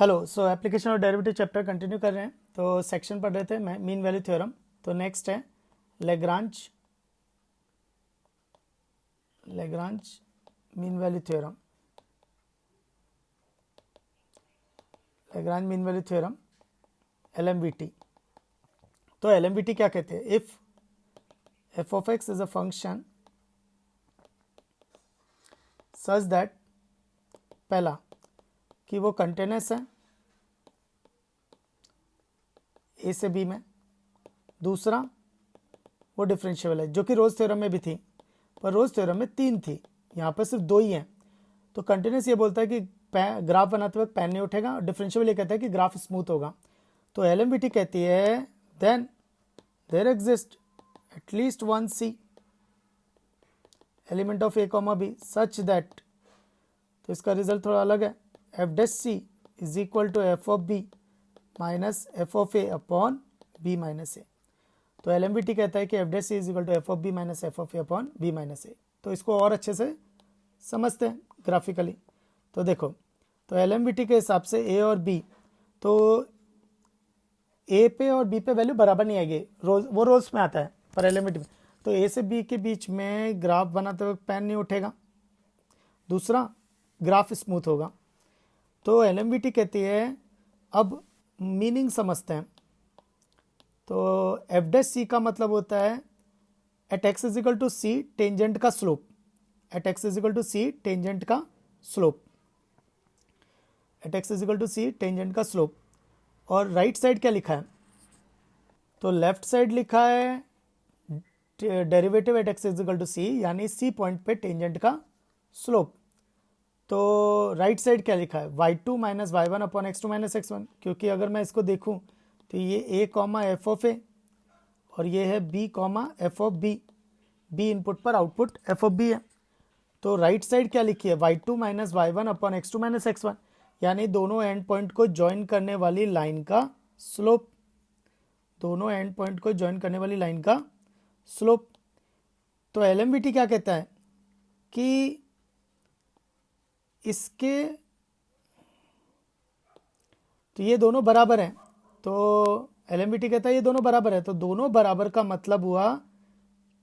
Hello, सो application और derivative chapter continue कर रहे हैं। तो सेक्शन पढ़ रहे थे मीन वैल्यू थ्योरम। तो नेक्स्ट है Lagrange mean value theorem. Lagrange mean value theorem LMVT। तो LMVT क्या कहते हैं? If f of x is a function such that, पहला कि वो कंटिन्यूअस है ए से बी में, दूसरा वो डिफरेंशिएबल है, जो कि रोज थ्योरम में भी थी, पर रोज थ्योरम में 3 थी, यहाँ पर सिर्फ 2 ही हैं। तो कंटिन्यूअस ये बोलता है कि ग्राफ बनाते वक्त पैन नहीं उठेगा, और डिफरेंशिएबल ये कहता है कि ग्राफ स्मूथ होगा। तो LMVT कहती है then there exist at least one C element of A comma B such that, तो इसका रिजल्ट थोड़ा अलग है, F dash C is equal to F of B minus F of A upon B minus ए। तो LMVT कहता है कि F dash C is equal to F of B minus F of A upon B minus ए। तो इसको और अच्छे से समझते हैं ग्राफिकली। तो देखो, तो LMVT के हिसाब से ए और बी, तो ए पे और बी पे वैल्यू बराबर नहीं आएगी, वो रोल्स में आता है, पर LMVT में तो ए से बी के बीच में ग्राफ बनाते वक्त पैन नहीं उठेगा, दूसरा ग्राफ स्मूथ होगा। तो LMVT कहती है, अब मीनिंग समझते हैं। तो एफ डैश सी का मतलब होता है at X is equal to C tangent का slope, at X is equal to C tangent का slope, at X is equal to C tangent का स्लोप। और राइट साइड क्या लिखा है? तो लेफ्ट साइड लिखा है derivative at X is equal to C, यानी सी पॉइंट पे टेंजेंट का स्लोप। तो राइट साइड क्या लिखा है? y2 minus Y one upon x2 minus x1, क्योंकि अगर मैं इसको देखूं तो ये a comma F of A और ये है b comma F of B, B input पर आउटपुट एफ ऑफ बी है। तो राइट साइड क्या लिखी है? y2 minus Y one upon x2 minus x1, यानी दोनों एंड पॉइंट को ज्वाइन करने वाली लाइन का स्लोप, दोनों एंड पॉइंट को ज्वाइन करने वाली लाइन का स्लोप। तो LMVT क्या कहता है कि इसके, तो ये दोनों बराबर हैं। तो LMVT कहता है ये दोनों बराबर है, तो दोनों बराबर का मतलब हुआ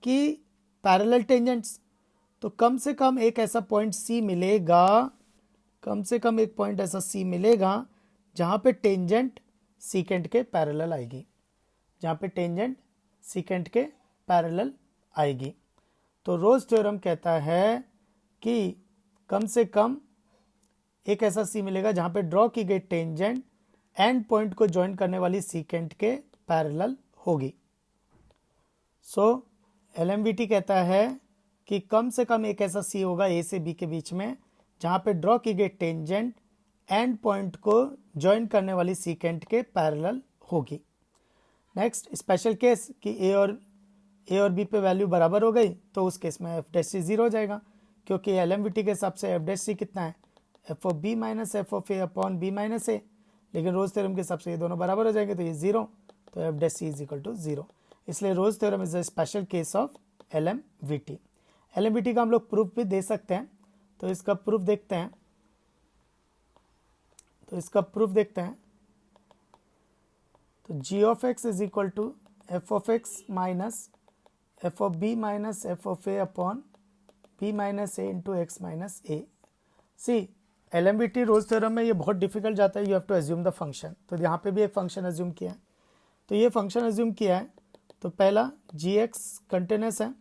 कि पैरेलल टेंजेंट्स। तो कम से कम एक ऐसा पॉइंट C मिलेगा, कम से कम एक पॉइंट ऐसा C मिलेगा जहाँ पे टेंजेंट सीकेंट के पैरेलल आएगी, जहाँ पे टेंजेंट सीकेंट के पैरेलल आएगी। तो रोज थ्योरम कहता है कि कम से कम एक ऐसा C मिलेगा जहाँ पे ड्रॉ की गई टेंजेंट एंड पॉइंट को ज्वाइन करने वाली सीकेंट के पैरेलल होगी। सो LMVT कहता है कि कम से कम एक ऐसा C होगा A से B के बीच में जहाँ पे ड्रॉ की गई टेंजेंट एंड पॉइंट को ज्वाइन करने वाली सीकेंट के पैरेलल होगी। नेक्स्ट स्पेशल केस कि ए और बी पे वैल्यू बराबर हो गई, तो उस केस में एफ डैश सी 0 हो जाएगा, क्योंकि LMVT के हिसाब से एफ डैश सी कितना है? F of B minus F of A upon B minus A. लेकिन रोज थ्योरम के हिसाब से ये दोनों बराबर हो जाएंगे, तो ये 0, तो F dash C is equal to 0। इसलिए Rolle's theorem is a special case of LMVT। LMVT का हम लोग प्रूफ भी दे सकते हैं, तो इसका प्रूफ देखते हैं। तो g of x is equal to F of X minus F of B minus F of A upon B minus A into X minus A. See LMVT Rolle's theorem में ये बहुत डिफिकल्ट जाता है, you have to assume the function. तो यहाँ पे भी एक फंक्शन एज्यूम किया है, तो ये फंक्शन एज्यूम किया है। तो पहला gx कंटिन्यूअस है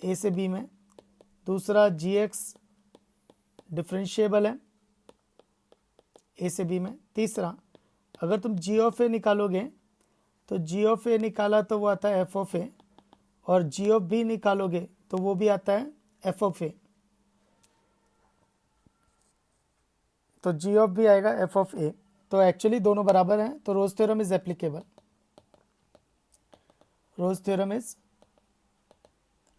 a से b में, दूसरा gx डिफरेंशिएबल है a से b में, तीसरा अगर तुम g ऑफ a निकालोगे तो g ऑफ a निकाला तो वो आता है f ऑफ a, और g ऑफ b निकालोगे तो वो भी आता है f ऑफ a, तो g ऑफ b आएगा f ऑफ a। तो एक्चुअली दोनों बराबर हैं, तो Rolle's theorem is applicable, Rolle's theorem is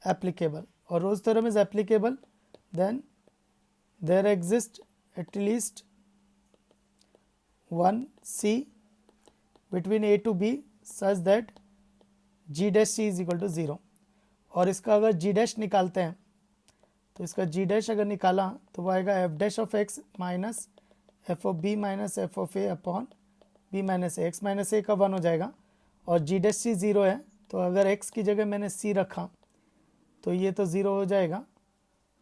applicable. और Rolle's theorem is applicable then there exist at least one C between A to B such that g dash C is equal to 0। और इसका अगर g dash निकालते हैं, तो इसका g dash अगर निकाला तो वो आएगा f dash of x minus F of B minus F of A upon B minus a, x minus a का 1 हो जाएगा और जी डैश सी 0 है, तो अगर x की जगह मैंने c रखा तो ये तो 0 हो जाएगा,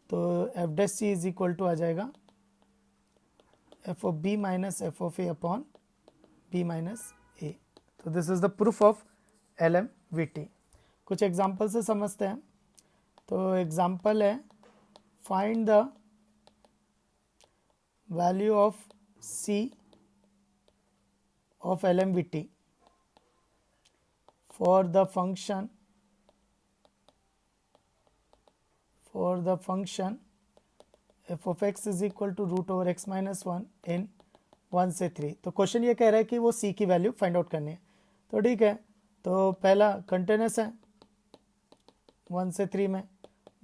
तो F dash C is equal to आ जाएगा f of B minus F of A upon B minus ए। तो this is the proof of LMVT। कुछ एग्जाम्पल से समझते हैं। तो एग्जाम्पल है, find the value of c of LMVT for the function f of x is equal to root over x minus 1 in 1 से 3। तो question ये कह रहा है कि वो c की वैल्यू फाइंड आउट करनी है। तो ठीक है, तो पहला कंटिन्यूस है 1 से 3 में,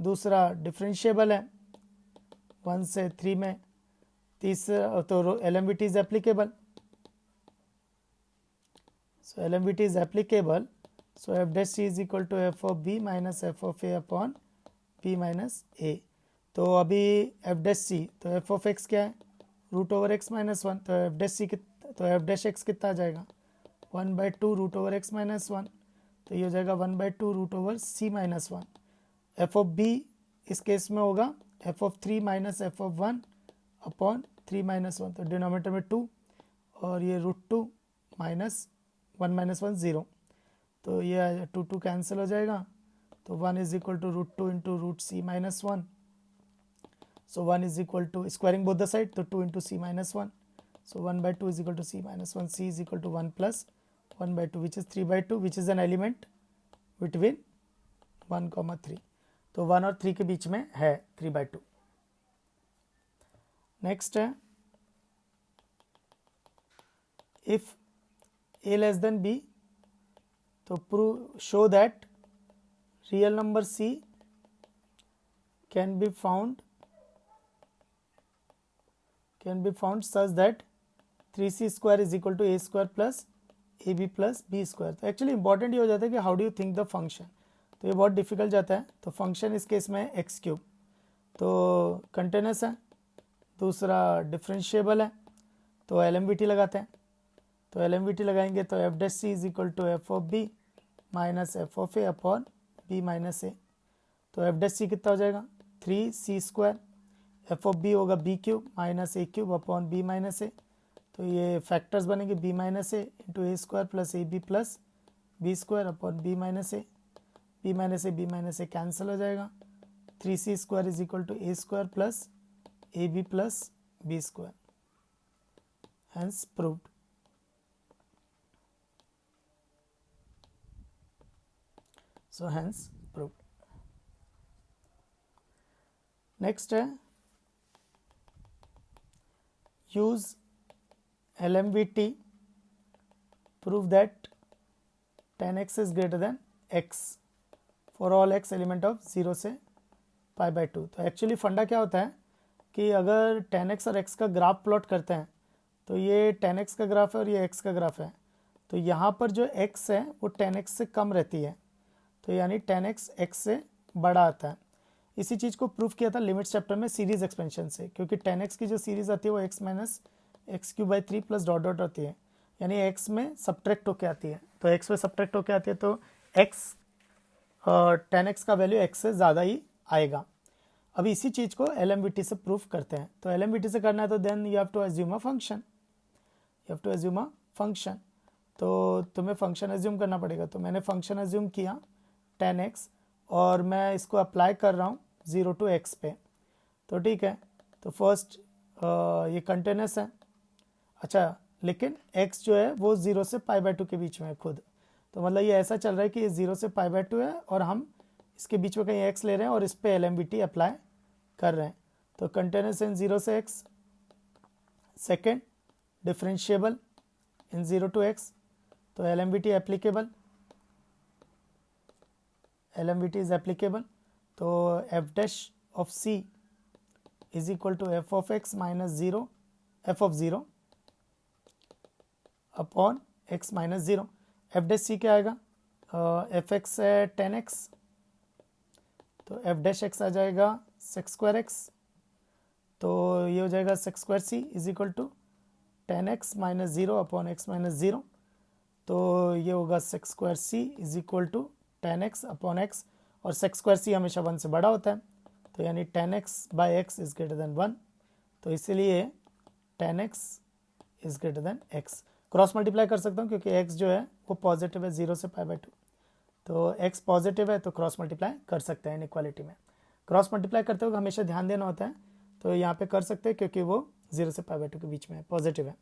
दूसरा डिफरेंशिएबल है 1 से 3 में, तीसरा तो LMVT is applicable. So LMVT is applicable. So f dash c is equal to f of b minus f of a upon b minus a। तो अभी f dash c, तो f of x क्या है, root over x minus 1, तो f dash c तो f dash x कितना आ जाएगा 1/2 root over x minus 1, तो ये हो जाएगा 1/2 root over c minus 1। f of b इस केस में होगा f of 3 minus f of 1 upon 3 minus 1, तो डिनोमिनेटर में 2 और ये रूट 2 माइनस 1 माइनस 1 0, तो ये 2 कैंसिल हो जाएगा, तो 1 is equal to root 2 into root C minus 1। So 1 is equal to squaring both the side, तो 2 into C minus 1, so 1/2 is equal to C minus 1, C is equal to 1 plus 1/2 which is 3/2 which is an element between 1, 3। तो 1 और 3 के बीच में है 3/2। Next है, if a less than b, तो prove show that real number c can be found such that 3c square is equal to a square plus ab plus b square। तो actually important ये हो जाता है कि how do you think the function, तो ये बहुत difficult जाता है। तो फंक्शन इस केस में एक्स क्यूब, तो कंटिन्यूस है, दूसरा डिफरेंशिएबल है, तो LMVT लगाते हैं। तो LMVT लगाएंगे तो f dash C is equal to F of B minus F of A upon B minus ए। तो f डैश सी कितना हो जाएगा 3c square, f of b होगा b cube minus a cube upon B minus ए, तो ये factors बनेंगे b minus A into a square plus A B plus B square upon B minus a, b minus a cancel हो जाएगा, 3c square is equal to A square plus A B plus B square, hence proved. So hence proved। Next है, use LMVT prove that tan x is greater than x for all x element of 0 से π/2। तो actually फंडा क्या होता है कि अगर tan x और x का ग्राफ प्लॉट करते हैं, तो ये tan x का ग्राफ है और ये x का ग्राफ है, तो यहाँ पर जो x है वो tan x से कम रहती है, तो यानी tan x x से बड़ा आता है। इसी चीज़ को प्रूफ किया था लिमिट्स चैप्टर में सीरीज एक्सपेंशन से, क्योंकि tan x की जो सीरीज आती है वो x minus x³/3 plus dot dot होती है, यानी x में सब्ट्रैक्ट होके आती है, तो x में सब्ट्रैक्ट होके आती है, तो x tan x का वैल्यू x से ज़्यादा ही आएगा। अब इसी चीज़ को LMVT से प्रूफ करते हैं। तो LMVT से करना है तो then you have to assume a function, तो तुम्हें फंक्शन एज्यूम करना पड़ेगा। तो मैंने फंक्शन एज्यूम किया tan x और मैं इसको अप्लाई कर रहा हूँ 0 to x पे, तो ठीक है। तो फर्स्ट ये कंटिन्यूस है, अच्छा लेकिन x जो है वो 0 से π/2 के बीच में है खुद, तो मतलब ये ऐसा चल रहा है कि ये 0 से π/2 है और हम इसके बीच में कहीं x ले रहे हैं और इस पे LMVT अप्लाई कर रहे हैं। तो कंटिन्यूस इन 0 से x, second differentiable in 0 to x, तो LMVT is applicable। तो f dash of c is equal to f of x minus 0 f of 0 upon x minus 0। f dash c क्या आएगा, f x है tan x, तो f dash x आ जाएगा sec square x, तो ये हो जाएगा sec square c is equal to 10x minus 0 upon x minus 0, तो ये होगा sec square C is equal to 10x upon x, और सेक स्क्वायर सी हमेशा 1 से बड़ा होता है, तो यानी 10x by x is greater than 1, तो इसीलिए 10x is greater than x। Cross multiply कर सकता हूँ क्योंकि x जो है वो पॉजिटिव है 0 से पाई बाई 2, तो x पॉजिटिव है तो क्रॉस मल्टीप्लाई कर सकते हैं इनइक्वालिटी में। क्रॉस मल्टीप्लाई करते हुए हमेशा ध्यान देना होता है, तो यहाँ पे कर सकते हैं क्योंकि वो 0 से पाई बाई 2 के बीच में है, पॉजिटिव है।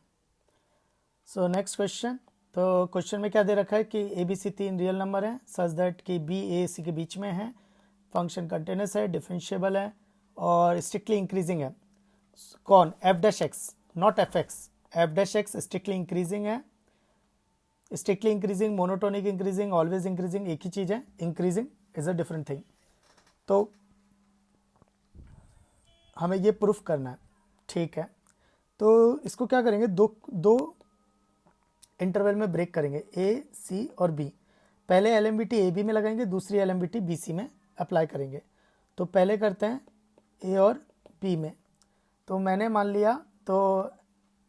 सो नेक्स्ट क्वेश्चन, तो क्वेश्चन में क्या दे रखा है कि A B C 3 real number है सच दैट कि बी ए सी के बीच में है, फंक्शन कंटिन्यूस है, डिफरेंशिएबल है और स्ट्रिक्टली इंक्रीजिंग है। कौन? F dash x, not f x. F dash x strictly increasing है, strictly increasing, monotonic increasing, always increasing एक ही चीज़ है, increasing is a different thing. तो हमें ये प्रूफ करना है, ठीक है। तो इसको क्या करेंगे, दो इंटरवल में ब्रेक करेंगे, ए सी और बी। पहले L M V T A B में लगाएंगे, दूसरी L M V T B सी में अप्लाई करेंगे। तो पहले करते हैं ए और बी में, तो मैंने मान लिया, तो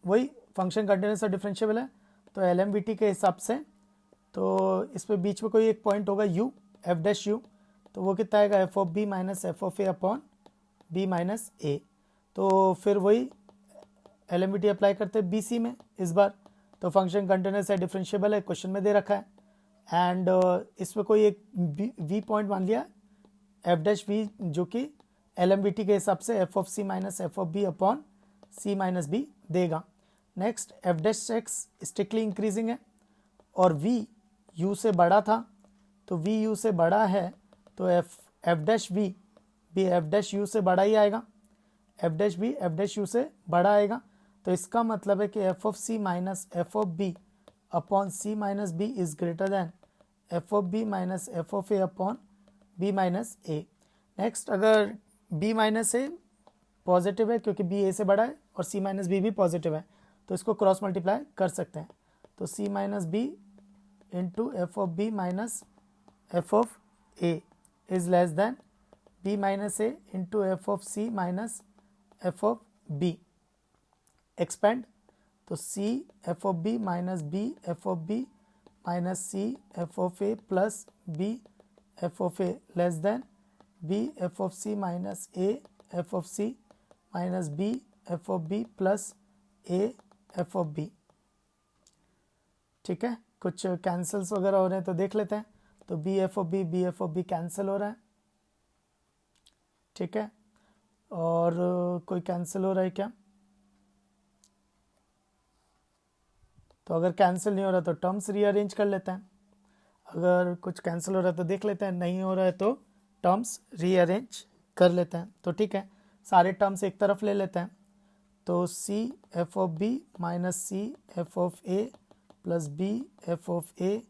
वही फंक्शन कंटिन्यूस और डिफरेंशिएबल है, तो एल एम बी टी के हिसाब से तो इस पर बीच में कोई एक पॉइंट होगा यू, एफ डैश यू, तो वो कितना आएगा, f of B minus F of A upon B minus ए। तो फिर वही L M V T apply करते हैं बी सी में इस बार, तो फंक्शन कंटिन्यूस है, डिफरेंशिएबल है, क्वेश्चन में दे रखा है, एंड इसमें कोई एक वी पॉइंट मान लिया एफ डैश वी, जो कि एल एम बी टी के हिसाब से f of C minus F of B upon C minus b देगा। Next f dash x strictly increasing है और वी यू से बड़ा था, तो वी यू से बड़ा है तो एफ डैश वी भी एफ डैश यू से बड़ा ही आएगा, F dash B F dash U से बड़ा आएगा। तो इसका मतलब है कि F of C minus F of B upon C minus B is greater than F of B minus F of A upon B minus A. Next, अगर B minus A positive है क्योंकि बी ए से बड़ा है और C minus B भी positive है, तो इसको क्रॉस मल्टीप्लाई कर सकते हैं, तो c minus b into f of B minus F of a is less than b minus A into f of C minus F of b. Expand, तो C F of B minus B F of B minus C F of A plus B F of a less than b F of C minus A F of C minus B F of B plus A F of B. ठीक है, कुछ cancels वगैरह हो रहे हैं तो देख लेते हैं। तो B F of B cancel हो रहा है, ठीक है, और कोई कैंसिल हो रहा है क्या? तो अगर कैंसिल नहीं हो रहा तो टर्म्स रीअरेंज कर लेते हैं, अगर कुछ कैंसिल हो रहा है तो देख लेते हैं, नहीं हो रहा है तो टर्म्स रीअरेंज कर लेते हैं। तो ठीक है, सारे टर्म्स एक तरफ ले लेते हैं, तो C F of B minus C F of A plus B F of A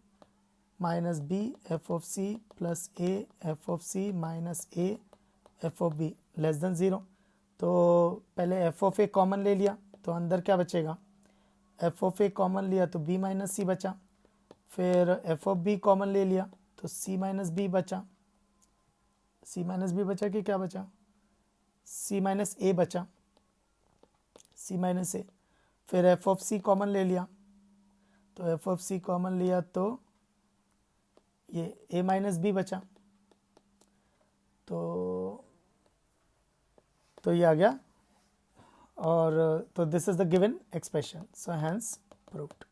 minus B F of C plus A F of C minus A F of B less than 0। तो पहले F of A common ले लिया, तो अंदर क्या बचेगा, F of A common लिया तो बी माइनस सी बचा, फिर एफ ऑफ बी कॉमन ले लिया तो सी माइनस बी बचा, सी माइनस बी बचा कि क्या बचा, सी माइनस ए बचा, सी माइनस ए। फिर एफ ऑफ सी कॉमन ले लिया, तो एफ ऑफ सी कॉमन लिया तो ये ए माइनस बी बचा, तो ये आ गया, और तो this is the given expression, so hence proved.